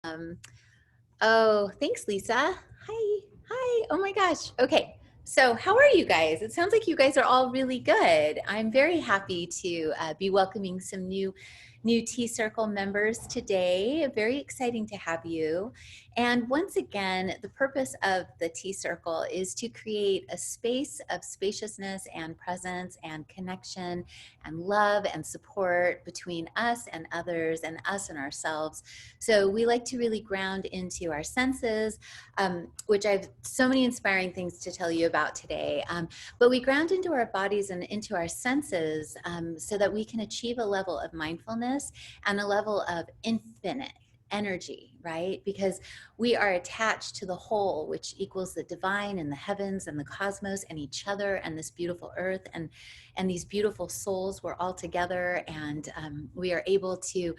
Um, oh, thanks, Lisa. Hi. Hi. Oh my gosh. Okay. So, how are you guys? It sounds like you guys are all really good. I'm very happy to be welcoming some new Tea Circle members today. Very exciting to have you. And once again, the purpose of the Tea Circle is to create a space of spaciousness and presence and connection and love and support between us and others and us and ourselves. So we like to really ground into our senses, which I have so many inspiring things to tell you about today. But we ground into our bodies and into our senses so that we can achieve a level of mindfulness and a level of infinite energy, right? Because we are attached to the whole, which equals the divine and the heavens and the cosmos and each other and this beautiful earth and these beautiful souls. We're all together, and we are able to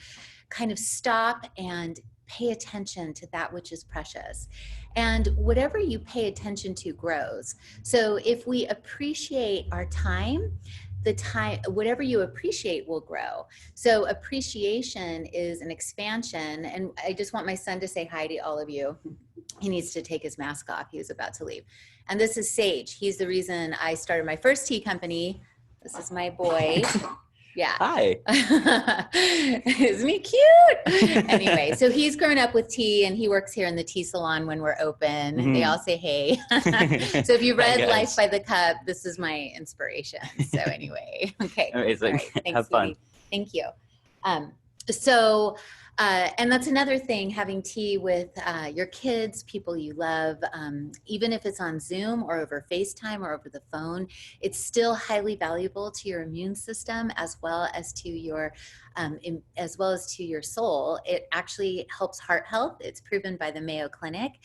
kind of stop and pay attention to that which is precious. And whatever you pay attention to grows. So if we appreciate our time, the time, whatever you appreciate will grow. So appreciation is an expansion. And I just want my son to say hi to all of you. He needs to take his mask off. He was about to leave. And this is Sage. He's the reason I started my first tea company. This is my boy. Yeah. Hi. Isn't he cute? Anyway, so he's grown up with tea and he works here in the tea salon when we're open. Mhm. They all say hey. So if you read Hi, Life guys. by the Cup, this is my inspiration. So anyway, okay. Amazing. All right. Thanks, Have fun. sweetie. Thank you. And that's another thing, having tea with your kids, people you love, even if it's on Zoom or over FaceTime or over the phone, it's still highly valuable to your immune system as well as to your soul. It actually helps heart health. It's proven by the Mayo Clinic.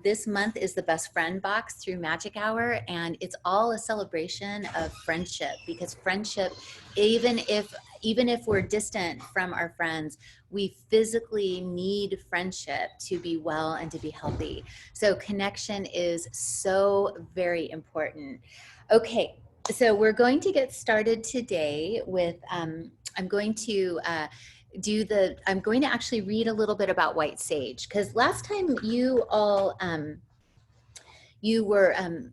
This month is the Best Friend Box through Magic Hour, and it's all a celebration of friendship, because friendship, even if we're distant from our friends, we physically need friendship to be well and to be healthy. So connection is so very important. Okay, so we're going to get started today with, I'm going to actually read a little bit about white sage, because last time you all,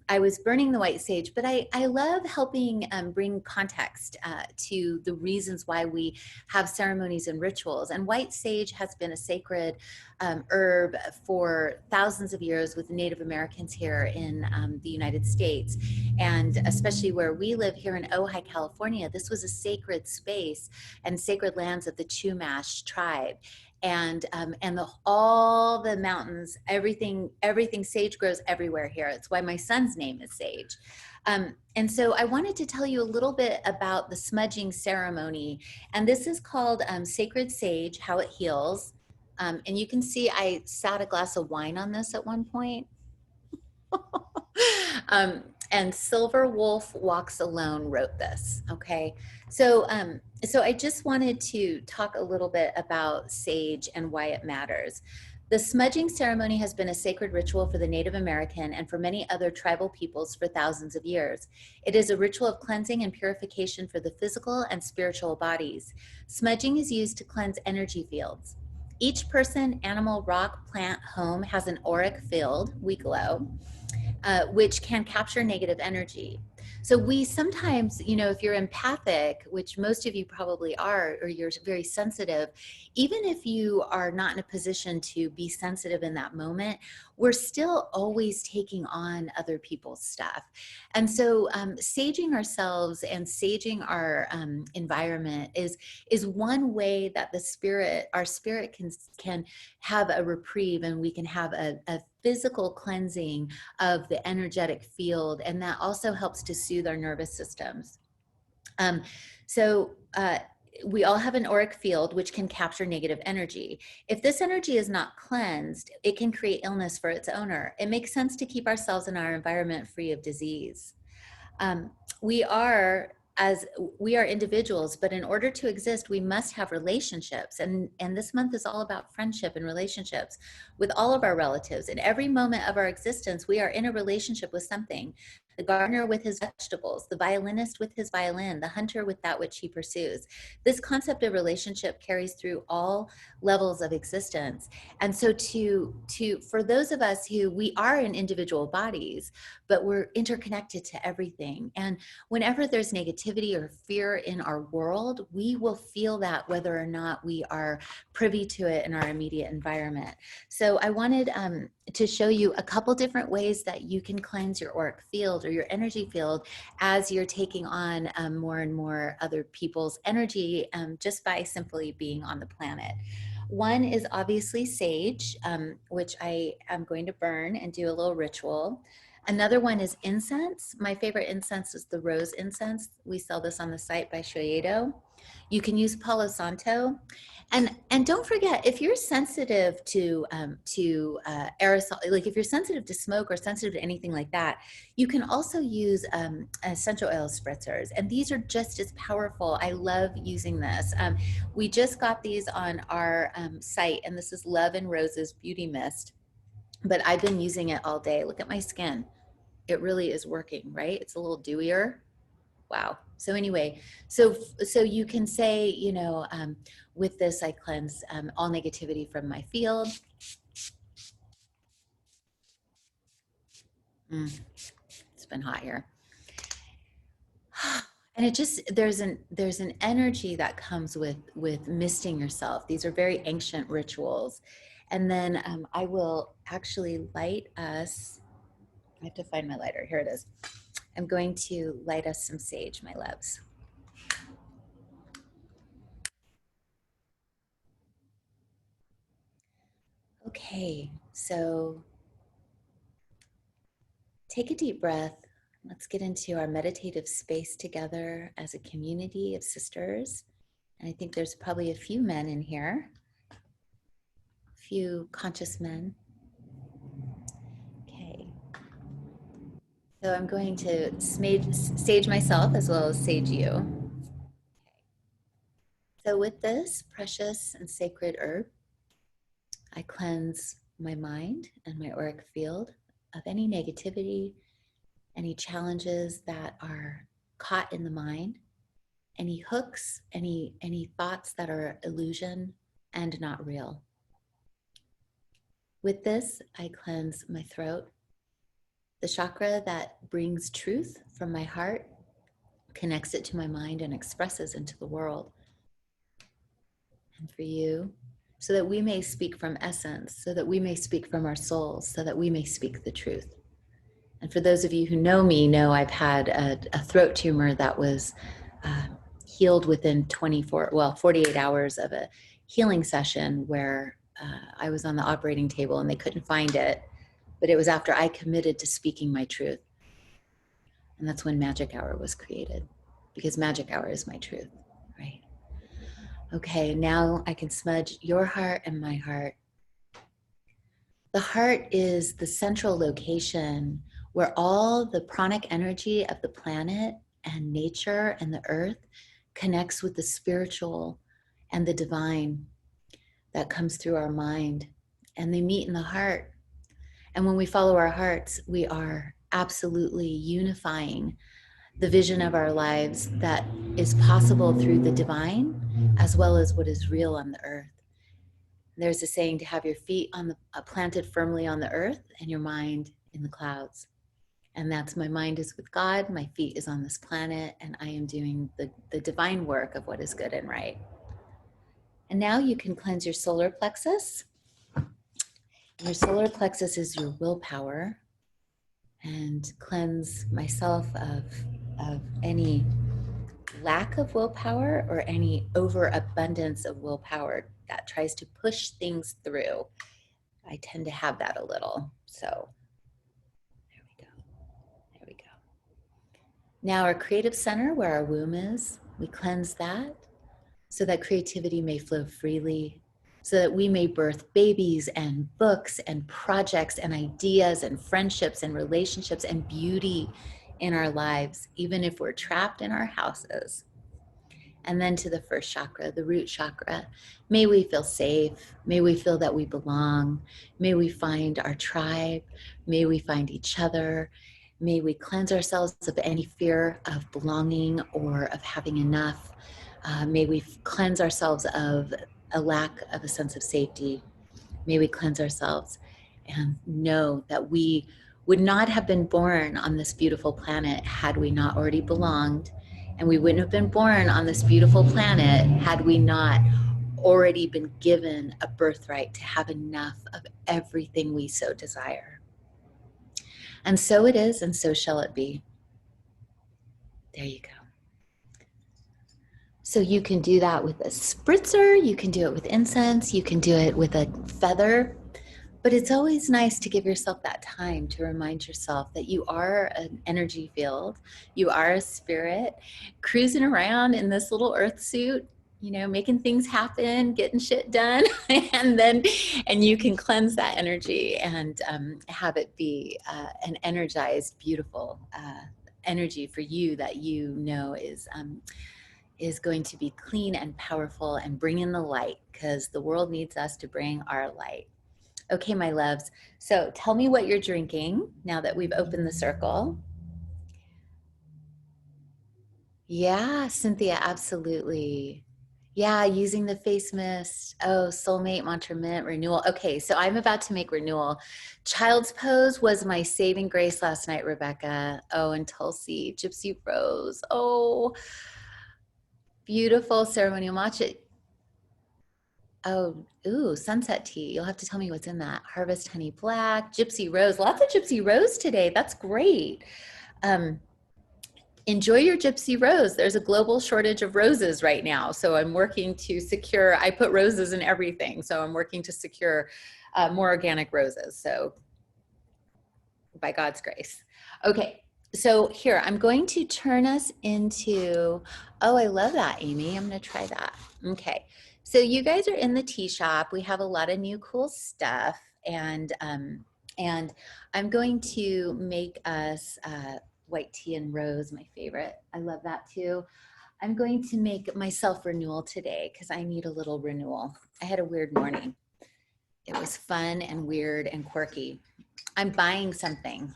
I was burning the white sage, but I love helping bring context to the reasons why we have ceremonies and rituals. And white sage has been a sacred herb for thousands of years with Native Americans here in the United States. And especially where we live here in Ojai, California, this was a sacred space and sacred lands of the Chumash tribe. And all the mountains, everything sage grows everywhere here. It's why my son's name is Sage. And so I wanted to tell you a little bit about the smudging ceremony. And this is called Sacred Sage, How It Heals. And you can see I sat a glass of wine on this at one point. And Silver Wolf Walks Alone wrote this. Okay. So I just wanted to talk a little bit about sage and why it matters. The smudging ceremony has been a sacred ritual for the Native American and for many other tribal peoples for thousands of years. It is a ritual of cleansing and purification for the physical and spiritual bodies. Smudging is used to cleanse energy fields. Each person, animal, rock, plant, home has an auric field, we glow, which can capture negative energy. So we sometimes, if you're empathic, which most of you probably are, or you're very sensitive, even if you are not in a position to be sensitive in that moment, we're still always taking on other people's stuff. And so saging ourselves and saging our environment is one way that our spirit can have a reprieve, and we can have a physical cleansing of the energetic field, and that also helps to soothe our nervous systems. We all have an auric field which can capture negative energy. If this energy is not cleansed, it can create illness for its owner. It makes sense to keep ourselves and our environment free of disease. We are individuals, but in order to exist, we must have relationships. And this month is all about friendship and relationships with all of our relatives. In every moment of our existence, we are in a relationship with something. the gardener with his vegetables, the violinist with his violin, the hunter with that which he pursues. This concept of relationship carries through all levels of existence. And so for those of us who we are in individual bodies, but we're interconnected to everything. And whenever there's negativity or fear in our world, we will feel that whether or not we are privy to it in our immediate environment. So I wanted to show you a couple different ways that you can cleanse your auric field or your energy field as you're taking on more and more other people's energy just by simply being on the planet. One is obviously sage, which I am going to burn and do a little ritual. Another one is incense. My favorite incense is the rose incense. We sell this on the site by Shoyedo. You can use Palo Santo. And don't forget, if you're sensitive to aerosol, like if you're sensitive to smoke or sensitive to anything like that, you can also use essential oil spritzers, and these are just as powerful. I love using this. We just got these on our site, and this is Love and Roses Beauty Mist, but I've been using it all day. Look at my skin. It really is working, right? It's a little dewier. Wow. So anyway, so you can say, you know, with this, I cleanse all negativity from my field. It's been hot here. And it just, there's an energy that comes with misting yourself. These are very ancient rituals. And then I will actually light us. I have to find my lighter. Here it is. I'm going to light us some sage, my loves. Okay, so take a deep breath. Let's get into our meditative space together as a community of sisters. And I think there's probably a few men in here, a few conscious men. Okay. So I'm going to sage myself as well as sage you. Okay. So with this precious and sacred herb, I cleanse my mind and my auric field of any negativity, any challenges that are caught in the mind, any hooks, any thoughts that are illusion and not real. With this, I cleanse my throat, the chakra that brings truth from my heart, connects it to my mind and expresses into the world. And for you, so that we may speak from essence, so that we may speak from our souls, so that we may speak the truth. And for those of you who know me, know I've had a throat tumor that was healed within 48 hours of a healing session where I was on the operating table and they couldn't find it. But it was after I committed to speaking my truth. And that's when Magic Hour was created, because Magic Hour is my truth, right? Okay, now I can smudge your heart and my heart. The heart is the central location where all the pranic energy of the planet and nature and the earth connects with the spiritual and the divine that comes through our mind, and they meet in the heart. And when we follow our hearts, we are absolutely unifying the vision of our lives that is possible through the divine as well as what is real on the earth. There's a saying to have your feet planted firmly on the earth and your mind in the clouds. And that's, my mind is with God, my feet is on this planet, and I am doing the divine work of what is good and right. And now you can cleanse your solar plexus. Your solar plexus is your willpower, and cleanse myself of any lack of willpower or any overabundance of willpower that tries to push things through. I tend to have that a little. So there we go. There we go. Now our creative center, where our womb is, we cleanse that so that creativity may flow freely, so that we may birth babies and books and projects and ideas and friendships and relationships and beauty in our lives, even if we're trapped in our houses. And then to the first chakra, the root chakra, may we feel safe. May we feel that we belong. May we find our tribe. May we find each other. May we cleanse ourselves of any fear of belonging or of having enough. May we cleanse ourselves of a lack of a sense of safety. May we cleanse ourselves and know that we would not have been born on this beautiful planet had we not already belonged. And we wouldn't have been born on this beautiful planet had we not already been given a birthright to have enough of everything we so desire. And so it is, and so shall it be. There you go. So you can do that with a spritzer, you can do it with incense, you can do it with a feather. But it's always nice to give yourself that time to remind yourself that you are an energy field, you are a spirit cruising around in this little earth suit, you know, making things happen, getting shit done, and you can cleanse that energy and have it be an energized, beautiful energy for you that you know is going to be clean and powerful and bring in the light, because the world needs us to bring our light. Okay, my loves. So tell me what you're drinking now that we've opened the circle. Yeah, Cynthia, absolutely. Yeah, using the face mist. Oh, soulmate, mantra mint, renewal. Okay, so I'm about to make renewal. Child's pose was my saving grace last night, Rebecca. Oh, and Tulsi, gypsy rose. Oh, beautiful ceremonial matcha. Oh, ooh, sunset tea. You'll have to tell me what's in that. Harvest honey black, gypsy rose. Lots of gypsy rose today. That's great. Um, enjoy your gypsy rose. There's a global shortage of roses right now. So I'm working to secure, I put roses in everything. So I'm working to secure more organic roses. So by God's grace. Okay. So here, I'm going to turn us into, oh, I love that, Amy. I'm going to try that. Okay. So you guys are in the tea shop. We have a lot of new cool stuff. And I'm going to make us white tea and rose, my favorite. I love that too. I'm going to make myself renewal today because I need a little renewal. I had a weird morning. It was fun and weird and quirky. I'm buying something.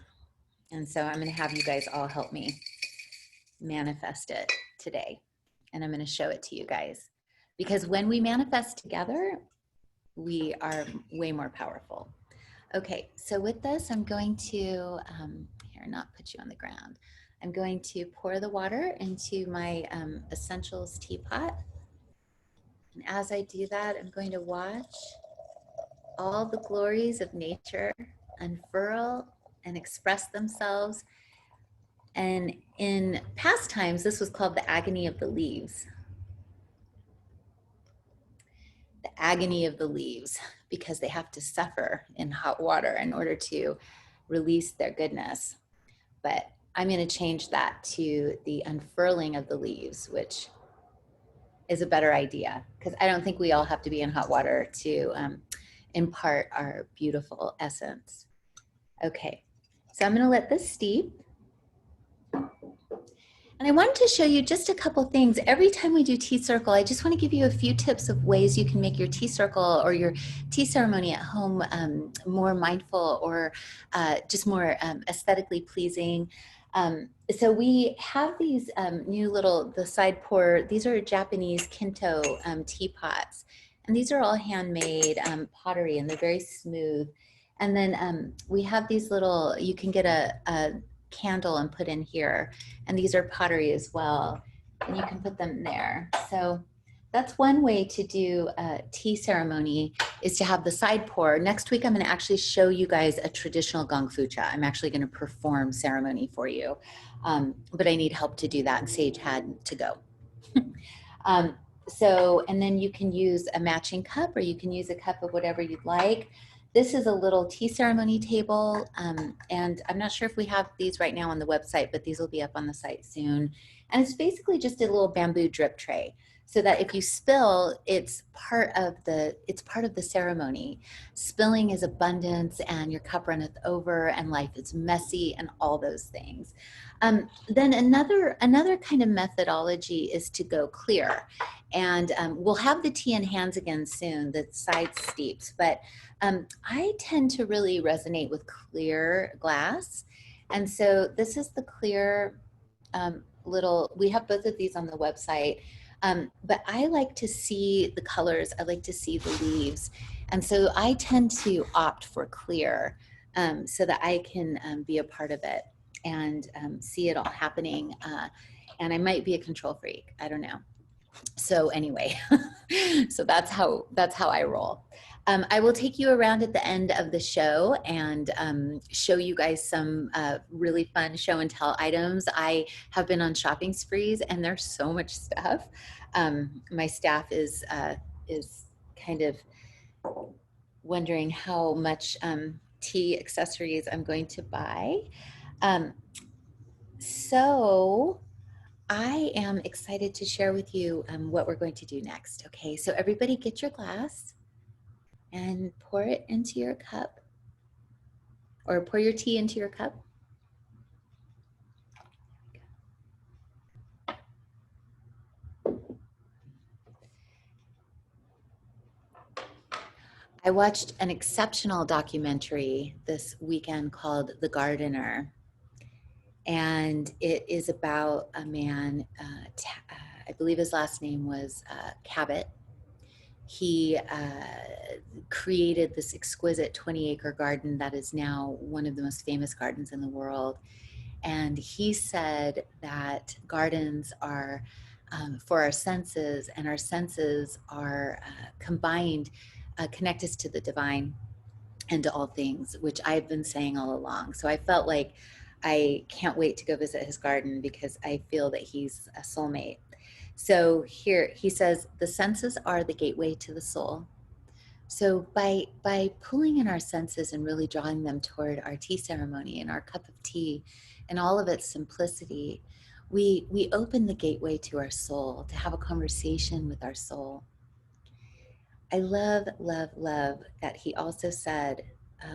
And so I'm going to have you guys all help me manifest it today. And I'm going to show it to you guys. Because when we manifest together, we are way more powerful. Okay, so with this, I'm going to, here, not put you on the ground. I'm going to pour the water into my essentials teapot. And as I do that, I'm going to watch all the glories of nature unfurl and express themselves. And in past times, this was called the agony of the leaves. The agony of the leaves, because they have to suffer in hot water in order to release their goodness. But I'm going to change that to the unfurling of the leaves, which is a better idea, because I don't think we all have to be in hot water to impart our beautiful essence. Okay, so I'm going to let this steep. And I wanted to show you just a couple things. Every time we do tea circle, I just want to give you a few tips of ways you can make your tea circle or your tea ceremony at home more mindful or just more aesthetically pleasing. So we have these new little, the side pour, these are Japanese Kinto teapots. And these are all handmade pottery, and they're very smooth. And then we have these little, you can get a candle and put in here, and these are pottery as well, and you can put them there. So that's one way to do a tea ceremony, is to have the side pour. Next week I'm going to actually show you guys a traditional gong fu cha. I'm actually going to perform ceremony for you, but I need help to do that, and Sage had to go. So, and then you can use a matching cup, or you can use a cup of whatever you'd like. This is a little tea ceremony table, and I'm not sure if we have these right now on the website, but these will be up on the site soon. And it's basically just a little bamboo drip tray, so that if you spill, it's part of the ceremony. Spilling is abundance, and your cup runneth over, and life is messy, and all those things. Then another kind of methodology is to go clear, and we'll have the tea in hands again soon, the side steeps, but I tend to really resonate with clear glass. And so this is the clear little, we have both of these on the website. But I like to see the colors. I like to see the leaves. And so I tend to opt for clear so that I can be a part of it and see it all happening. And I might be a control freak. I don't know. So anyway, so that's how I roll. I will take you around at the end of the show and show you guys some really fun show and tell items. I have been on shopping sprees, and there's so much stuff. My staff is kind of wondering how much tea accessories I'm going to buy. Um, so I am excited to share with you what we're going to do next. Okay, so everybody get your glass and pour it into your cup, or pour your tea into your cup. I watched an exceptional documentary this weekend called The Gardener, and it is about a man, I believe his last name was Cabot. He created this exquisite 20-acre garden that is now one of the most famous gardens in the world. And he said that gardens are for our senses, and our senses are combined, connect us to the divine and to all things, which I've been saying all along. So I felt like I can't wait to go visit his garden because I feel that he's a soulmate. So here he says, the senses are the gateway to the soul. So by pulling in our senses and really drawing them toward our tea ceremony and our cup of tea and all of its simplicity, we open the gateway to our soul, to have a conversation with our soul. I love, love, love that he also said,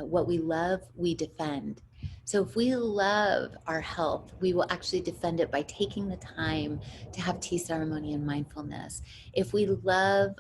what we love, we defend. So if we love our health, we will actually defend it by taking the time to have tea ceremony and mindfulness. If we love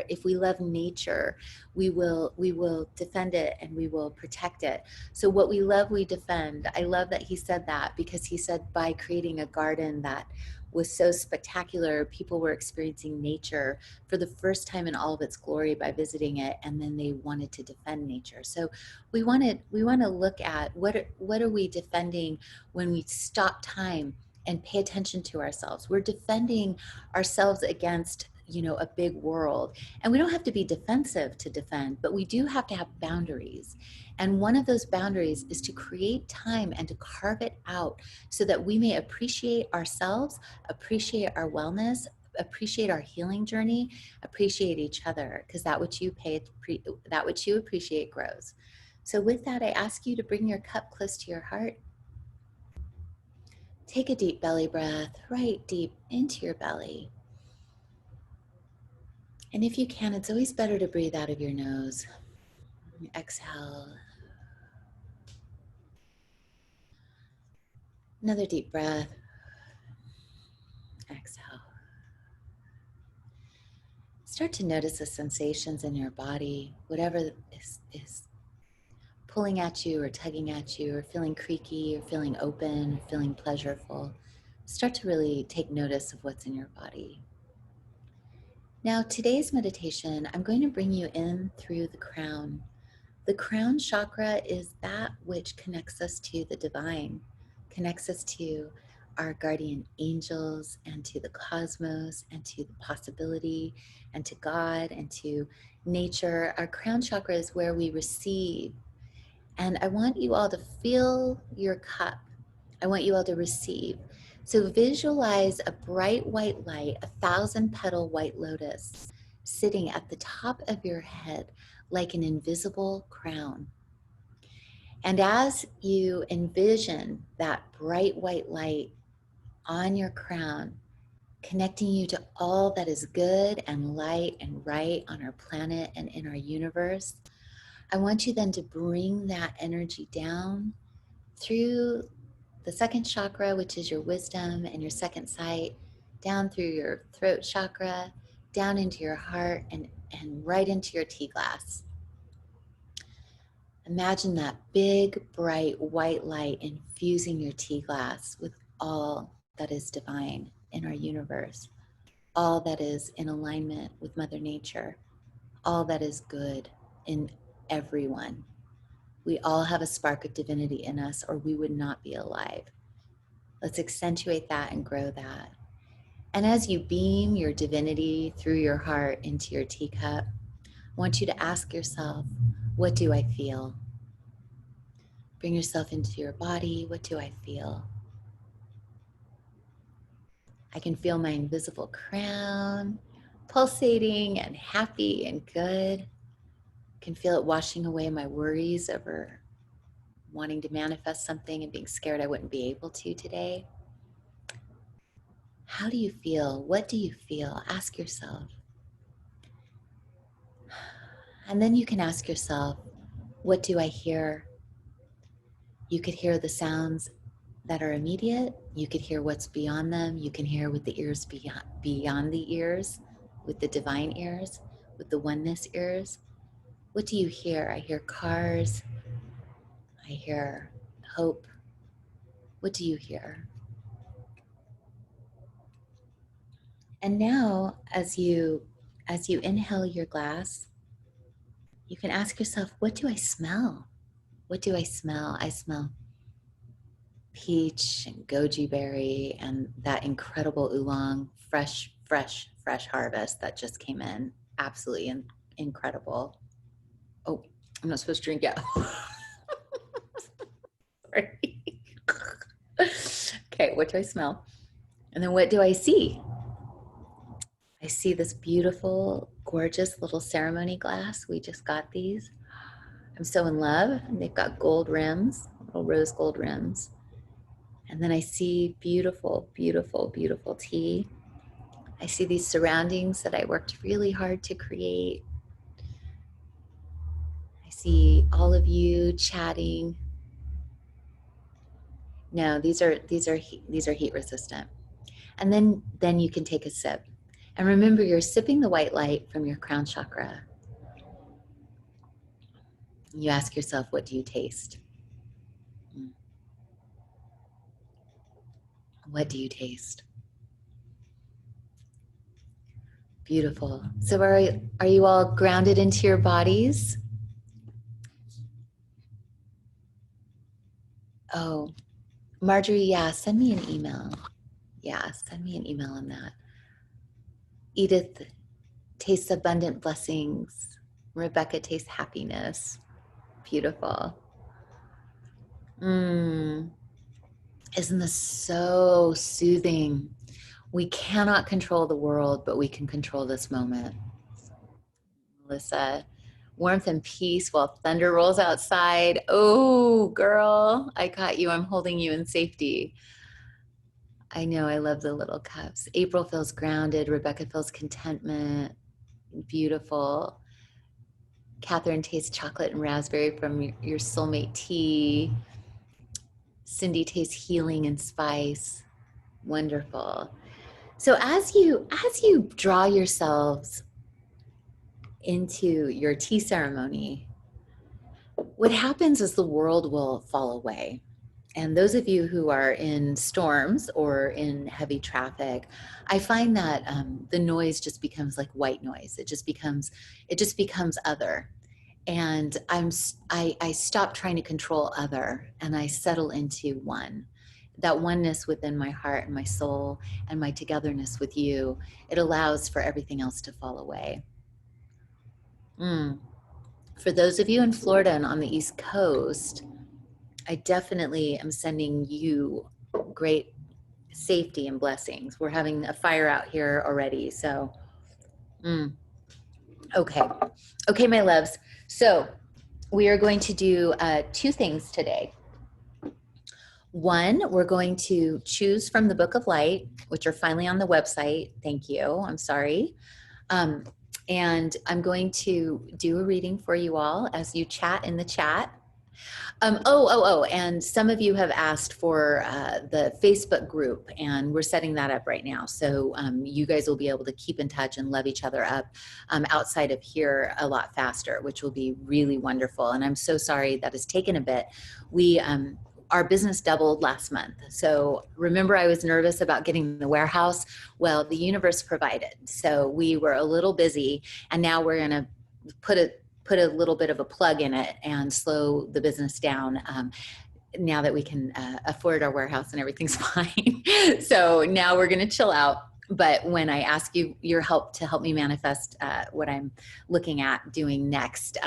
if we love nature, we will defend it and we will protect it. So what we love, we defend. I love that he said that, because he said by creating a garden that was so spectacular, people were experiencing nature for the first time in all of its glory by visiting it, and then they wanted to defend nature. So we want to look at what are we defending when we stop time and pay attention to ourselves. We're defending ourselves against, a big world, and we don't have to be defensive to defend, but we do have to have boundaries. And one of those boundaries is to create time and to carve it out so that we may appreciate ourselves, appreciate our wellness, appreciate our healing journey, appreciate each other, because that which you appreciate grows. So with that, I ask you to bring your cup close to your heart. Take a deep belly breath, right deep into your belly. And if you can, it's always better to breathe out of your nose. Exhale. Another deep breath. Exhale. Start to notice the sensations in your body, whatever is pulling at you or tugging at you or feeling creaky or feeling open or feeling pleasurable. Start to really take notice of what's in your body. Now, today's meditation, I'm going to bring you in through the crown. The crown chakra is that which connects us to the divine, connects us to our guardian angels and to the cosmos and to the possibility and to God and to nature. Our crown chakra is where we receive. And I want you all to fill your cup. I want you all to receive. So visualize a bright white light, 1,000-petal white lotus, sitting at the top of your head like an invisible crown. And as you envision that bright white light on your crown, connecting you to all that is good and light and right on our planet and in our universe, I want you then to bring that energy down through the second chakra, which is your wisdom and your second sight, down through your throat chakra, down into your heart, and right into your tea glass. Imagine that big, bright, white light infusing your tea glass with all that is divine in our universe, all that is in alignment with Mother Nature, all that is good in everyone. We all have a spark of divinity in us, or we would not be alive. Let's accentuate that and grow that. And as you beam your divinity through your heart into your teacup, I want you to ask yourself, what do I feel? Bring yourself into your body. What do I feel? I can feel my invisible crown pulsating and happy and good. I can feel it washing away my worries over wanting to manifest something and being scared I wouldn't be able to today. How do you feel? What do you feel? Ask yourself. And then you can ask yourself, what do I hear? You could hear the sounds that are immediate. You could hear what's beyond them. You can hear with the ears beyond the ears, with the divine ears, with the oneness ears. What do you hear? I hear cars. I hear hope. What do you hear? And now, as you inhale your glass, you can ask yourself, what do I smell? What do I smell? I smell peach and goji berry and that incredible oolong, fresh harvest that just came in. Absolutely incredible. Oh, I'm not supposed to drink yet. Sorry. Okay, what do I smell? And then what do I see? I see this beautiful, gorgeous little ceremony glass. We just got these. I'm so in love. And they've got gold rims, little rose gold rims. And then I see beautiful, beautiful, beautiful tea. I see these surroundings that I worked really hard to create. I see all of you chatting. No, these are heat resistant. And then you can take a sip. And remember, you're sipping the white light from your crown chakra. You ask yourself, what do you taste? What do you taste? Beautiful. So are you all grounded into your bodies? Oh, Marjorie, yeah, send me an email. Yeah, send me an email on that. Edith tastes abundant blessings. Rebecca tastes happiness. Beautiful. Isn't this so soothing? We cannot control the world, but we can control this moment. Melissa, warmth and peace while thunder rolls outside. Oh, girl, I caught you. I'm holding you in safety. I know, I love the little cups. April feels grounded. Rebecca feels contentment. Beautiful. Catherine tastes chocolate and raspberry from your soulmate tea. Cindy tastes healing and spice. Wonderful. So as you draw yourselves into your tea ceremony, what happens is the world will fall away. And those of you who are in storms or in heavy traffic, I find that the noise just becomes like white noise. It just becomes other. And I stop trying to control other, and I settle into one. That oneness within my heart and my soul and my togetherness with you, it allows for everything else to fall away. For those of you in Florida and on the East Coast, I definitely am sending you great safety and blessings. We're having a fire out here already, so okay, my loves. So we are going to do two things today. One, we're going to choose from the Book of Light, which are finally on the website. Thank you. I'm sorry. And I'm going to do a reading for you all as you chat in the chat. And some of you have asked for the Facebook group, and we're setting that up right now. So you guys will be able to keep in touch and love each other up outside of here a lot faster, which will be really wonderful. And I'm so sorry that has taken a bit. Our business doubled last month. So remember, I was nervous about getting the warehouse. Well, the universe provided. So we were a little busy, and now we're going to put a little bit of a plug in it and slow the business down now that we can afford our warehouse and everything's fine. So now we're going to chill out. But when I ask you your help to help me manifest what I'm looking at doing next,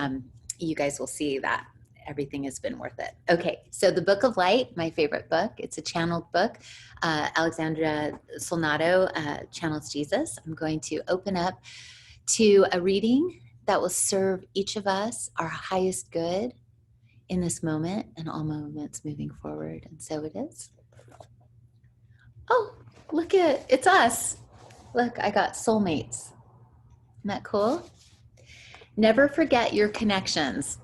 you guys will see that everything has been worth it. Okay, so the Book of Light, my favorite book. It's a channeled book. Alexandra Solnato channels Jesus. I'm going to open up to a reading that will serve each of us our highest good in this moment and all moments moving forward. And so it is. Oh, look it's us. Look, I got soulmates. Isn't that cool? Never forget your connections.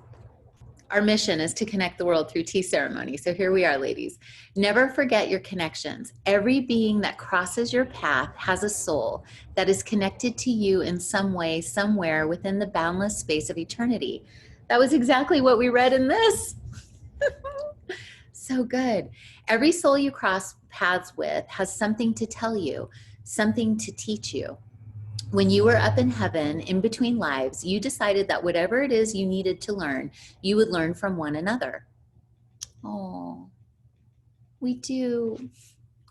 Our mission is to connect the world through tea ceremony. So here we are, ladies. Never forget your connections. Every being that crosses your path has a soul that is connected to you in some way, somewhere within the boundless space of eternity. That was exactly what we read in this. So good. Every soul you cross paths with has something to tell you, something to teach you. When you were up in heaven, in between lives, you decided that whatever it is you needed to learn, you would learn from one another. Oh, we do.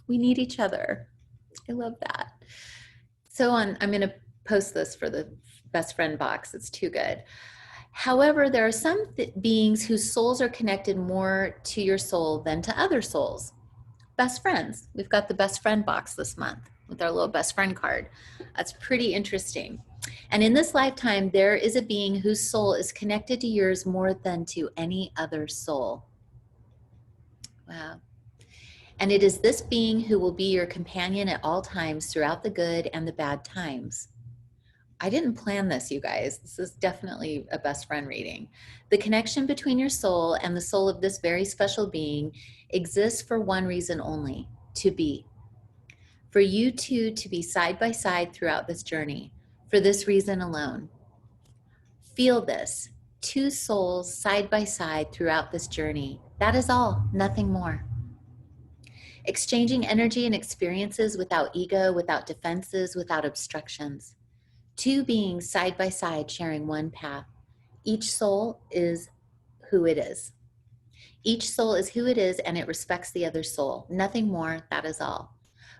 We need each other. I love that. So I'm going to post this for the best friend box. It's too good. However, there are some beings whose souls are connected more to your soul than to other souls. Best friends. We've got the best friend box this month with our little best friend card. That's pretty interesting. And in this lifetime, there is a being whose soul is connected to yours more than to any other soul. Wow. And it is this being who will be your companion at all times throughout the good and the bad times. I didn't plan this, you guys. This is definitely a best friend reading. The connection between your soul and the soul of this very special being exists for one reason only: to be. For you two to be side by side throughout this journey, for this reason alone. Feel this: two souls side by side throughout this journey. That is all, nothing more. Exchanging energy and experiences without ego, without defenses, without obstructions. Two beings side by side sharing one path. Each soul is who it is. Each soul is who it is, and it respects the other soul. Nothing more, that is all.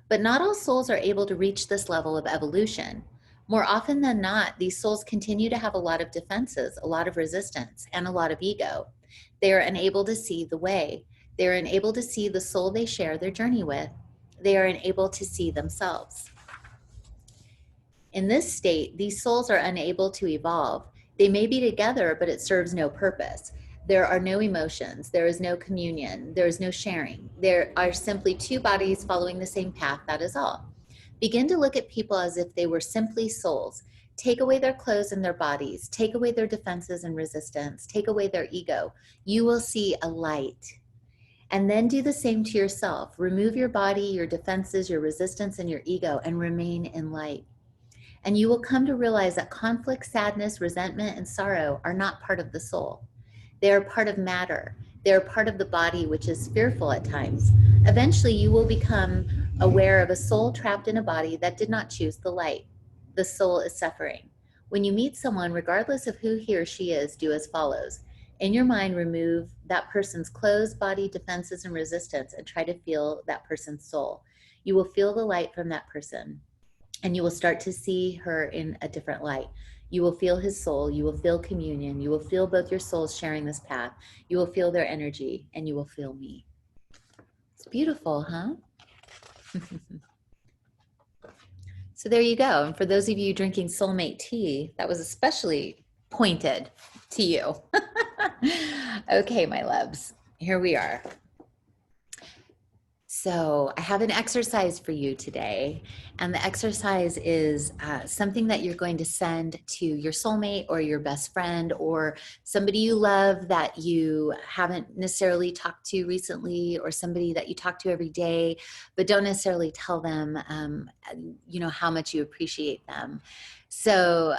But not all souls are able to reach this level of evolution. More often than not, these souls continue to have a lot of defenses, a lot of resistance, and a lot of ego. They are unable to see the way. They are unable to see the soul they share their journey with. They are unable to see themselves. In this state, these souls are unable to evolve. They may be together, but it serves no purpose. There are no emotions. There is no communion. There is no sharing. There are simply two bodies following the same path. That is all. Begin to look at people as if they were simply souls. Take away their clothes and their bodies. Take away their defenses and resistance. Take away their ego. You will see a light. And then do the same to yourself. Remove your body, your defenses, your resistance, and your ego, and remain in light. And you will come to realize that conflict, sadness, resentment, and sorrow are not part of the soul. They are part of matter. They are part of the body, which is fearful at times. Eventually, you will become aware of a soul trapped in a body that did not choose the light. The soul is suffering. When you meet someone, regardless of who he or she is, do as follows. In your mind, remove that person's clothes, body, defenses, and resistance, and try to feel that person's soul. You will feel the light from that person, and you will start to see her in a different light. You will feel his soul. You will feel communion. You will feel both your souls sharing this path. You will feel their energy, and you will feel me. It's beautiful, huh? So there you go. And for those of you drinking soulmate tea, that was especially pointed to you. Okay, my loves, here we are. So I have an exercise for you today, and the exercise is something that you're going to send to your soulmate or your best friend or somebody you love that you haven't necessarily talked to recently, or somebody that you talk to every day, but don't necessarily tell them, how much you appreciate them. So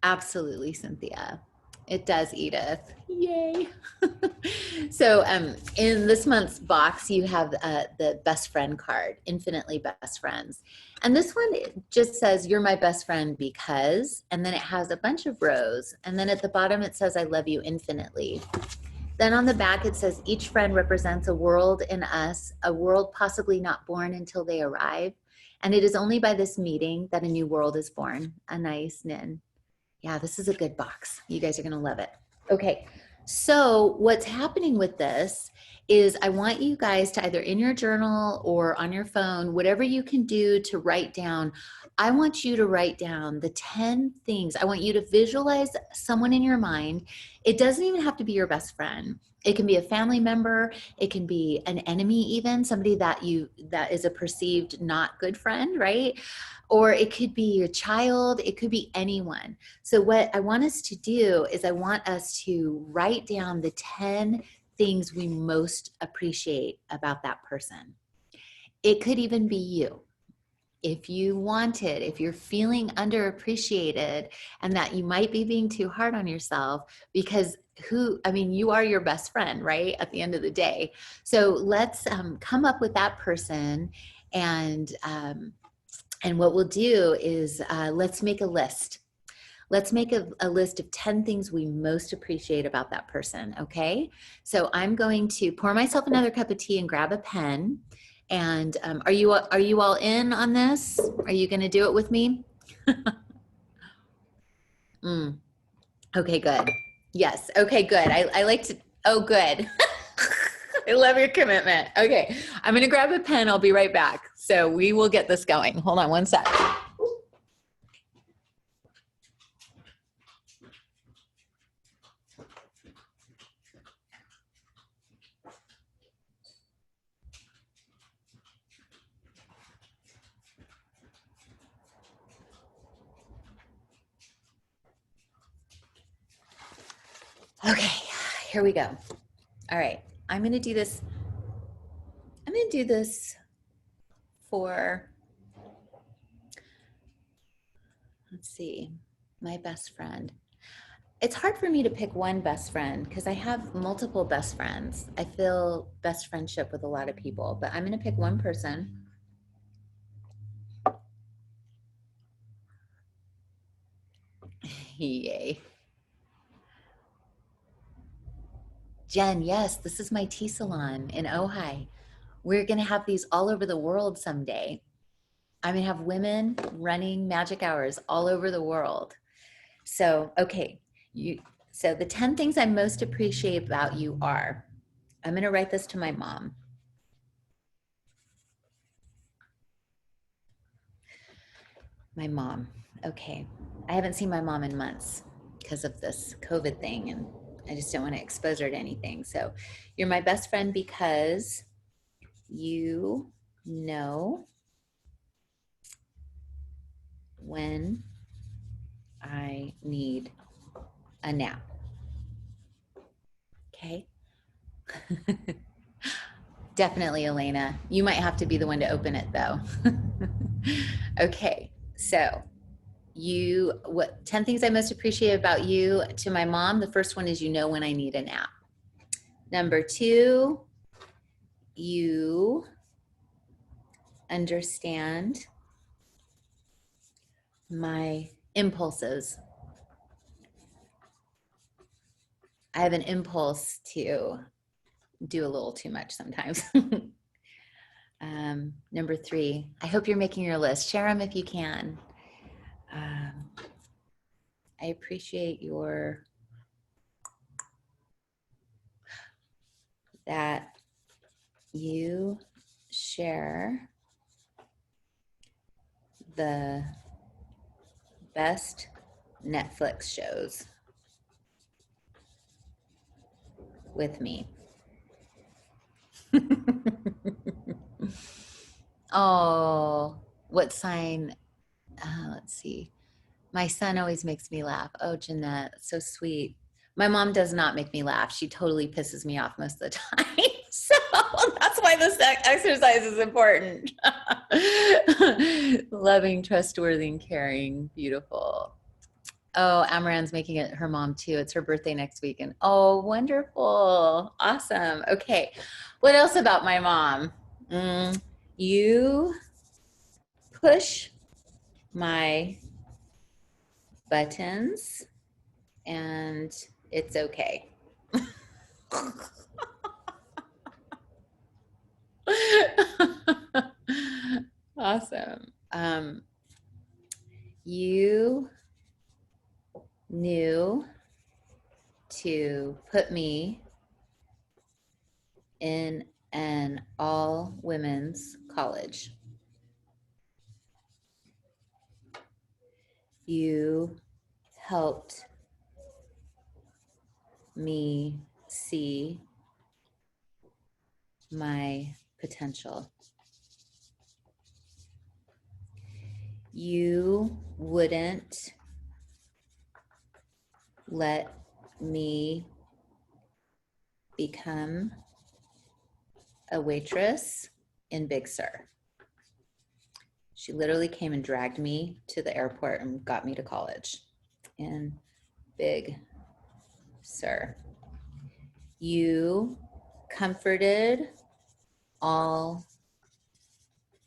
absolutely, Cynthia. It does, Edith. Yay. So in this month's box, you have the best friend card, infinitely best friends. And this one just says, you're my best friend because, and then it has a bunch of rows. And then at the bottom, it says, I love you infinitely. Then on the back, it says, each friend represents a world in us, a world possibly not born until they arrive. And it is only by this meeting that a new world is born. A nice nin. Yeah, this is a good box. You guys are going to love it. Okay, so what's happening with this is I want you guys to either in your journal or on your phone, whatever you can do to write down, I want you to write down the 10 things. I want you to visualize someone in your mind. It doesn't even have to be your best friend. It can be a family member. It can be an enemy, even somebody that is a perceived not good friend, right? Or it could be your child. It could be anyone. So what I want us to do is I want us to write down the 10 things we most appreciate about that person. It could even be you. If you wanted, if you're feeling underappreciated and that you might be being too hard on yourself, because you are your best friend, right? At the end of the day. So let's come up with that person, and what we'll do is let's make a list. Let's make a list of 10 things we most appreciate about that person, okay? So I'm going to pour myself another cup of tea and grab a pen. And are you all in on this? Are you going to do it with me? Okay, good. Yes. Okay, good. I like to, oh, good. I love your commitment. Okay, I'm going to grab a pen. I'll be right back. So we will get this going. Hold on one sec. Okay, here we go. All right, I'm going to do this. I'm going to do this for, let's see, my best friend. It's hard for me to pick one best friend because I have multiple best friends. I feel best friendship with a lot of people, but I'm going to pick one person. Yay. Jen, yes, this is my tea salon in Ojai. We're going to have these all over the world someday. I'm going to have women running magic hours all over the world. So, okay, so the 10 things I most appreciate about you are, I'm going to write this to my mom. My mom. Okay. I haven't seen my mom in months because of this COVID thing, and I just don't want to expose her to anything. So, you're my best friend because you know when I need a nap. Okay. Definitely, Elena. You might have to be the one to open it though. Okay. So, what 10 things I most appreciate about you to my mom. The first one is, you know when I need a nap. Number 2, you understand my impulses. I have an impulse to do a little too much sometimes. Number 3, I hope you're making your list. Share them if you can. I appreciate that you share the best Netflix shows with me. Oh, what sign? Let's see. My son always makes me laugh. Oh, Jeanette, so sweet. My mom does not make me laugh. She totally pisses me off most of the time. So that's why this exercise is important. Loving, trustworthy, and caring. Beautiful. Oh, Amaran's making it her mom too. It's her birthday next week. And oh, wonderful. Awesome. Okay. What else about my mom? You push my buttons and it's okay. Awesome. You knew to put me in an all women's college. You helped me see my potential. You wouldn't let me become a waitress in Big Sur. She literally came and dragged me to the airport and got me to college in Big Sur. You comforted all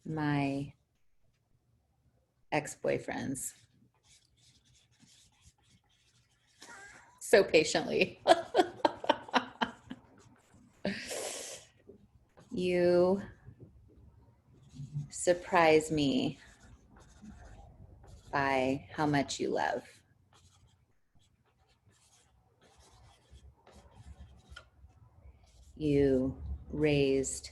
my ex-boyfriends so patiently. You surprise me by how much you love. You raised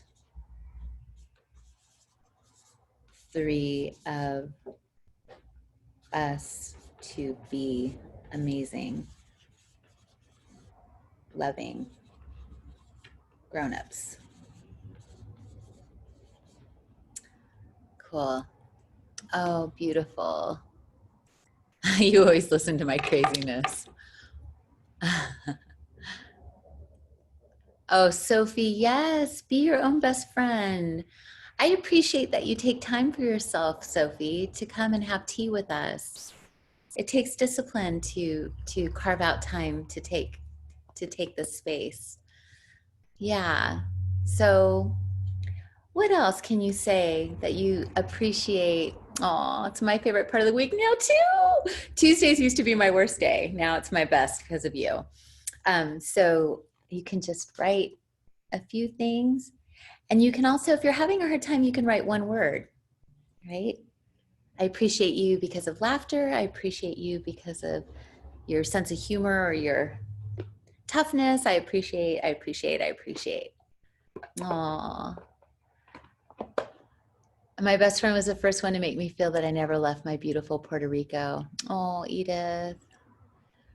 3 of us to be amazing, loving grown-ups. Cool. Oh, beautiful. You always listen to my craziness. Oh, Sophie, yes, be your own best friend. I appreciate that you take time for yourself, Sophie, to come and have tea with us. It takes discipline to carve out time to take this space. Yeah. So what else can you say that you appreciate? Oh, it's my favorite part of the week now too. Tuesdays used to be my worst day. Now it's my best because of you. So you can just write a few things. And you can also, if you're having a hard time, you can write one word, right? I appreciate you because of laughter. I appreciate you because of your sense of humor or your toughness. I appreciate. Aww. My best friend was the first one to make me feel that I never left my beautiful Puerto Rico. Oh, Edith.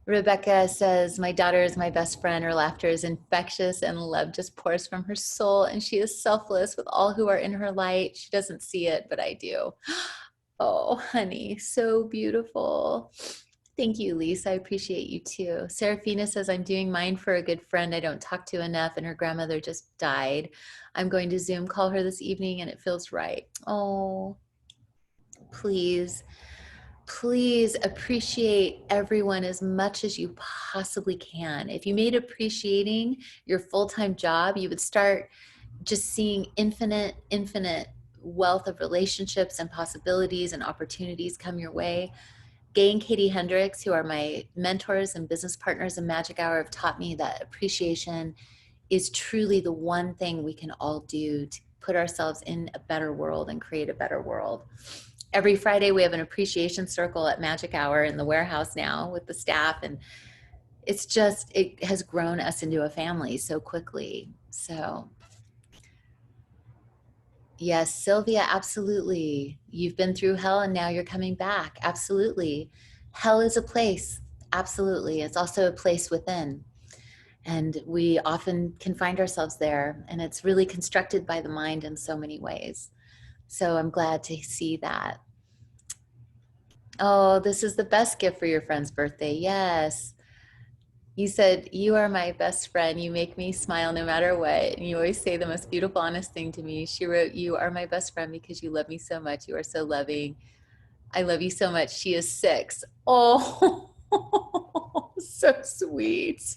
Rebecca says, my daughter is my best friend. Her laughter is infectious and love just pours from her soul. And she is selfless with all who are in her light. She doesn't see it, but I do. Oh, honey, so beautiful. Thank you, Lisa. I appreciate you too. Serafina says, I'm doing mine for a good friend I don't talk to enough, and her grandmother just died. I'm going to Zoom call her this evening, and it feels right. Oh, please, please appreciate everyone as much as you possibly can. If you made appreciating your full-time job, you would start just seeing infinite wealth of relationships and possibilities and opportunities come your way. Gay and Katie Hendricks, who are my mentors and business partners in Magic Hour, have taught me that appreciation is truly the one thing we can all do to put ourselves in a better world and create a better world. Every Friday, we have an appreciation circle at Magic Hour in the warehouse now with the staff, and it's just, it has grown us into a family so quickly. So yes, Sylvia, absolutely. You've been through hell and now you're coming back. Absolutely. Hell is a place. Absolutely. It's also a place within. And we often can find ourselves there, and it's really constructed by the mind in so many ways. So I'm glad to see that. Oh, this is the best gift for your friend's birthday. Yes. You said, "You are my best friend. You make me smile no matter what. And you always say the most beautiful, honest thing to me." She wrote, "You are my best friend because you love me so much. You are so loving. I love you so much." She is 6. Oh, so sweet.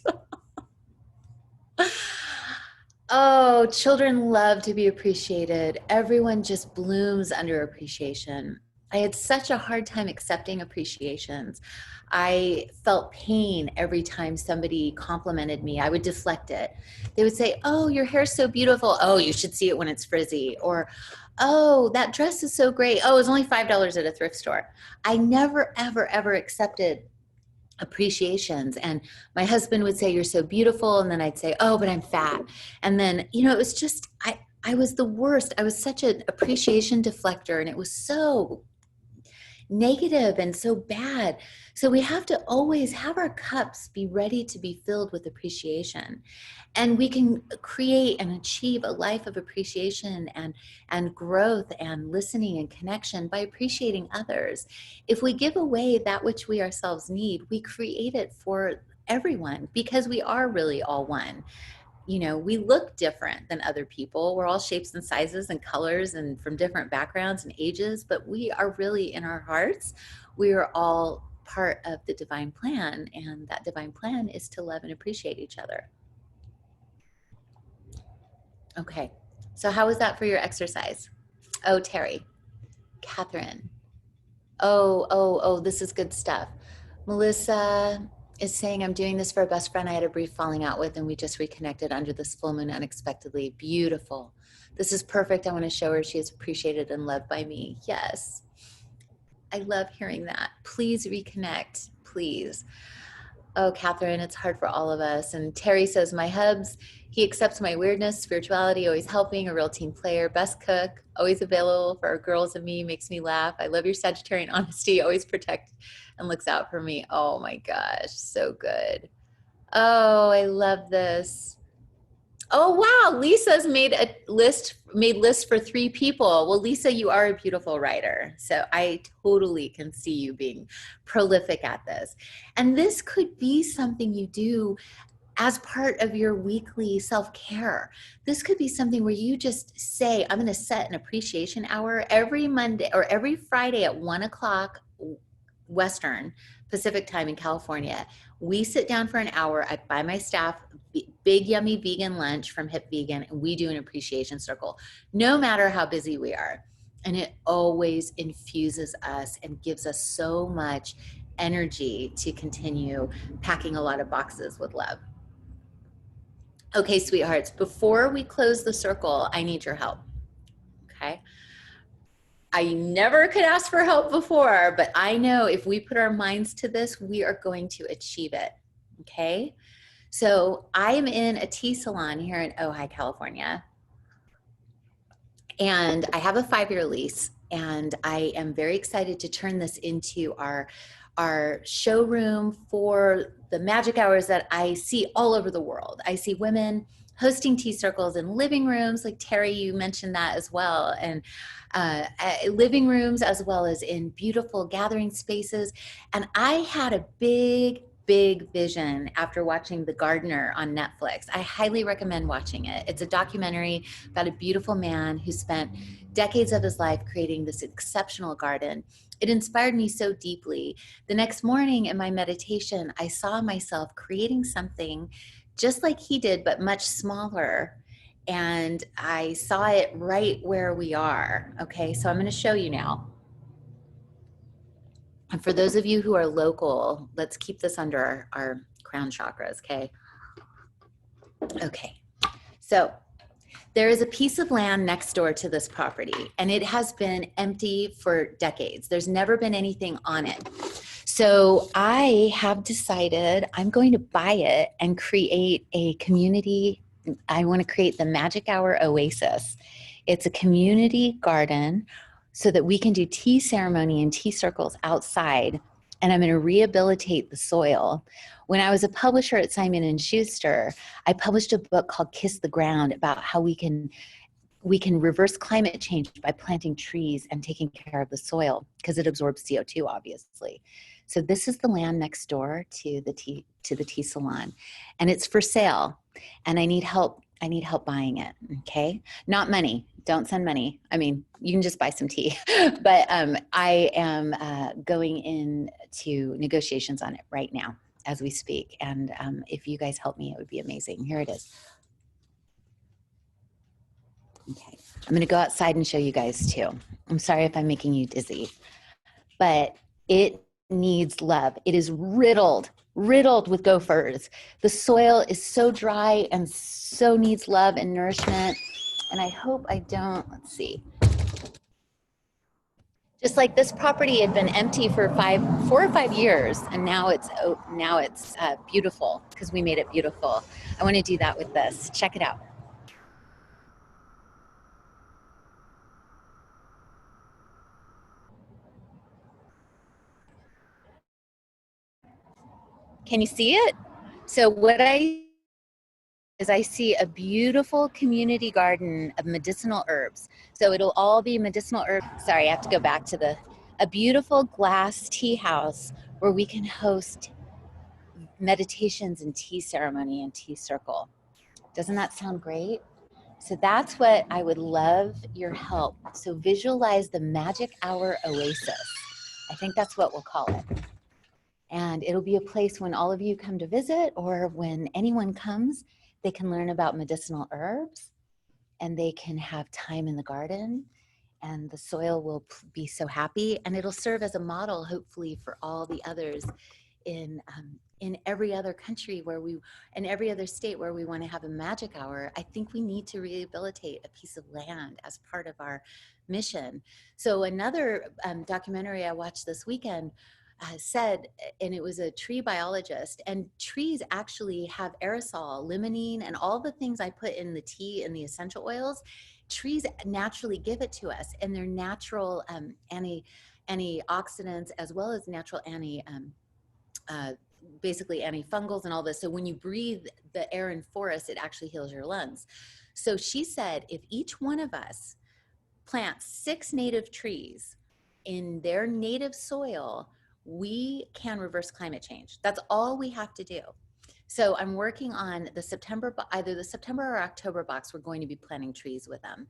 Oh, children love to be appreciated. Everyone just blooms under appreciation. I had such a hard time accepting appreciations. I felt pain every time somebody complimented me. I would deflect it. They would say, "Oh, your hair's so beautiful. Oh, you should see it when it's frizzy." Or, "Oh, that dress is so great. Oh, it's only $5 at a thrift store." I never, ever, ever accepted appreciations. And my husband would say, "You're so beautiful." And then I'd say, "Oh, but I'm fat." And then, it was just, I was the worst. I was such an appreciation deflector, and it was so negative and so bad. So we have to always have our cups be ready to be filled with appreciation. And we can create and achieve a life of appreciation and growth and listening and connection by appreciating others. If we give away that which we ourselves need, we create it for everyone, because we are really all one. We look different than other people. We're all shapes and sizes and colors and from different backgrounds and ages, but we are really, in our hearts, we are all part of the divine plan. And that divine plan is to love and appreciate each other. Okay. So how was that for your exercise? Oh, Terry, Catherine. Oh, this is good stuff. Melissa is saying, "I'm doing this for a best friend I had a brief falling out with, and we just reconnected under this full moon unexpectedly." Beautiful. This is perfect. I want to show her she is appreciated and loved by me. Yes. I love hearing that. Please reconnect, please. Oh, Catherine, it's hard for all of us. And Terry says, "My hubs, he accepts my weirdness, spirituality, always helping, a real team player, best cook, always available for our girls and me, makes me laugh. I love your Sagittarian honesty, always protect and looks out for me." Oh my gosh, so good. Oh, I love this. Oh wow, Lisa's made lists for 3 people. Well, Lisa, you are a beautiful writer. So I totally can see you being prolific at this. And this could be something you do as part of your weekly self-care. This could be something where you just say, "I'm going to set an appreciation hour every Monday or every Friday at 1 o'clock Western Pacific time in California. We sit down for an hour. I buy my staff big yummy vegan lunch from Hip Vegan, and we do an appreciation circle, no matter how busy we are." And it always infuses us and gives us so much energy to continue packing a lot of boxes with love. Okay, sweethearts, before we close the circle, I need your help. Okay. I never could ask for help before, but I know if we put our minds to this, we are going to achieve it. Okay. So I am in a tea salon here in Ojai, California, and I have a 5-year lease, and I am very excited to turn this into our showroom for the magic hours that I see all over the world. I see women hosting tea circles in living rooms, like Terry, you mentioned that as well, and living rooms, as well as in beautiful gathering spaces. And I had a big vision after watching The Gardener on Netflix. I highly recommend watching it. It's a documentary about a beautiful man who spent decades of his life creating this exceptional garden. It inspired me so deeply. The next morning in my meditation, I saw myself creating something just like he did, but much smaller. And I saw it right where we are. Okay, so I'm going to show you now. And for those of you who are local, let's keep this under our crown chakras, okay? Okay, so there is a piece of land next door to this property, and it has been empty for decades. There's never been anything on it. So I have decided I'm going to buy it and create a community. I want to create the Magic Hour Oasis. It's a community garden so that we can do tea ceremony and tea circles outside and I'm going to rehabilitate the soil. When I was a publisher at Simon and Schuster, I published a book called Kiss the Ground about how we can reverse climate change by planting trees and taking care of the soil because it absorbs CO2, obviously. So this is the land next door to the tea salon, and it's for sale. And I need help. I need help buying it. Okay, not money. Don't send money. I mean, you can just buy some tea. But I am going into negotiations on it right now as we speak. And if you guys help me, it would be amazing. Here it is. Okay, I'm gonna go outside and show you guys too. I'm sorry if I'm making you dizzy, but it needs love. It is riddled with gophers. The soil is so dry and so needs love and nourishment. And I hope I don't, let's see. Just like this property had been empty for 4 or 5 years, and now it's beautiful because we made it beautiful. I want to do that with this. Check it out. Can you see it? So what I see a beautiful community garden of medicinal herbs. So it'll all be medicinal herbs. Sorry, I have to go back to a beautiful glass tea house where we can host meditations and tea ceremony and tea circle. Doesn't that sound great? So that's what I would love your help. So visualize the magic hour oasis. I think that's what we'll call it. And it'll be a place when all of you come to visit, or when anyone comes, they can learn about medicinal herbs, and they can have time in the garden, and the soil will be so happy, and it'll serve as a model, hopefully, for all the others in every other country in every other state where we want to have a magic hour. I think we need to rehabilitate a piece of land as part of our mission. So another documentary I watched this weekend said, and it was a tree biologist, and trees actually have aerosol, limonene, and all the things I put in the tea and the essential oils. Trees naturally give it to us, and they're natural antioxidants as well as natural basically antifungals and all this. So when you breathe the air in forests, it actually heals your lungs. So she said, if each one of us plants 6 native trees in their native soil, we can reverse climate change. That's all we have to do. So I'm working on either the September or October box. We're going to be planting trees with them,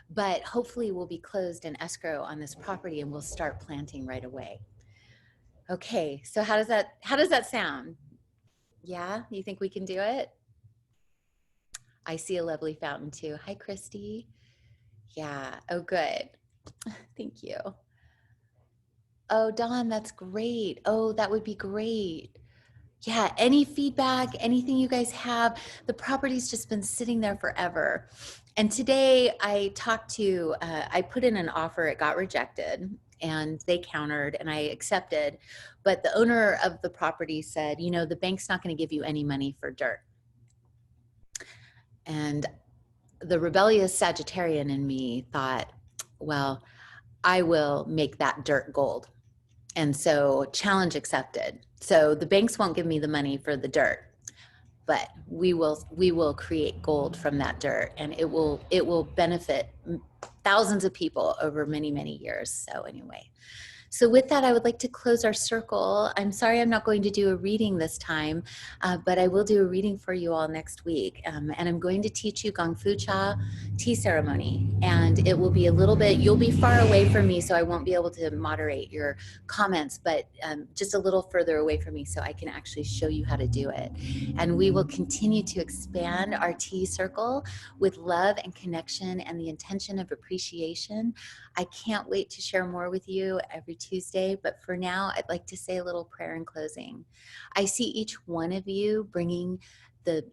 but hopefully we'll be closed in escrow on this property and we'll start planting right away. Okay, so how does that sound? Yeah, you think we can do it? I see a lovely fountain too. Hi, Christy. Yeah, oh good. Thank you. Oh, Dawn, that's great. Oh, that would be great. Yeah, any feedback, anything you guys have. The property's just been sitting there forever. And today I I put in an offer, it got rejected, and they countered and I accepted. But the owner of the property said, the bank's not going to give you any money for dirt. And the rebellious Sagittarian in me thought, well, I will make that dirt gold. And so challenge accepted. So the banks won't give me the money for the dirt, but we will create gold from that dirt, and it will benefit thousands of people over many, many years. So anyway, so with that, I would like to close our circle. I'm sorry I'm not going to do a reading this time, but I will do a reading for you all next week. And I'm going to teach you Gong Fu Cha tea ceremony. And it will be a little bit, you'll be far away from me, so I won't be able to moderate your comments, but just a little further away from me so I can actually show you how to do it. And we will continue to expand our tea circle with love and connection and the intention of appreciation. I can't wait to share more with you every Tuesday, but for now, I'd like to say a little prayer in closing. I see each one of you bringing the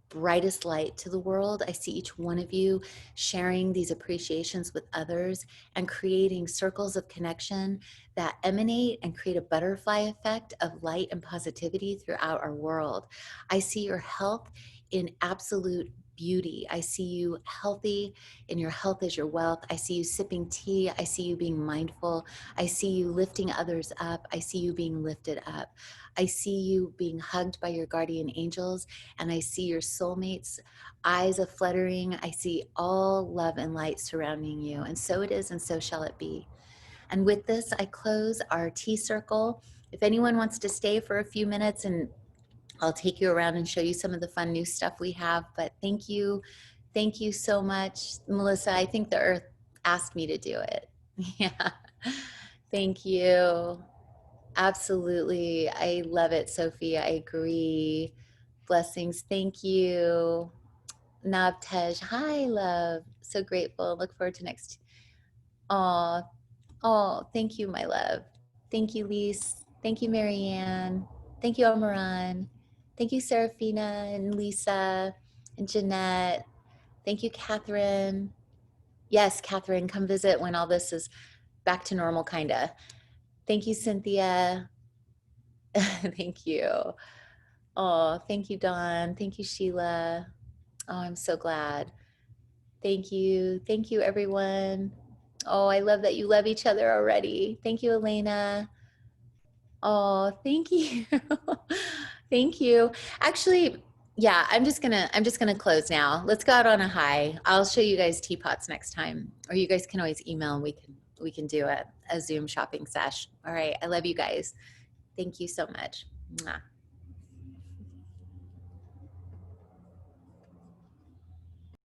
brightest light to the world. I see each one of you sharing these appreciations with others and creating circles of connection that emanate and create a butterfly effect of light and positivity throughout our world. I see your health in absolute beauty. I see you healthy, and your health is your wealth. I see you sipping tea. I see you being mindful. I see you lifting others up. I see you being lifted up. I see you being hugged by your guardian angels, and I see your soulmates' eyes a fluttering. I see all love and light surrounding you, and so it is, and so shall it be. And with this, I close our tea circle. If anyone wants to stay for a few minutes, and I'll take you around and show you some of the fun new stuff we have. But thank you. Thank you so much, Melissa. I think the earth asked me to do it. Yeah. Thank you. Absolutely. I love it, Sophie. I agree. Blessings. Thank you. Navtej. Hi, love. So grateful. Look forward to next. Oh, oh, thank you, my love. Thank you, Lise. Thank you, Marianne. Thank you, Amaran. Thank you, Serafina and Lisa and Jeanette. Thank you, Catherine. Yes, Catherine, come visit when all this is back to normal, kinda. Thank you, Cynthia. Thank you. Oh, thank you, Dawn. Thank you, Sheila. Oh, I'm so glad. Thank you. Thank you, everyone. Oh, I love that you love each other already. Thank you, Elena. Oh, thank you. Thank you. Actually, yeah, I'm just gonna close now. Let's go out on a high. I'll show you guys teapots next time, or you guys can always email and we can do a Zoom shopping sesh. All right. I love you guys. Thank you so much. Mwah.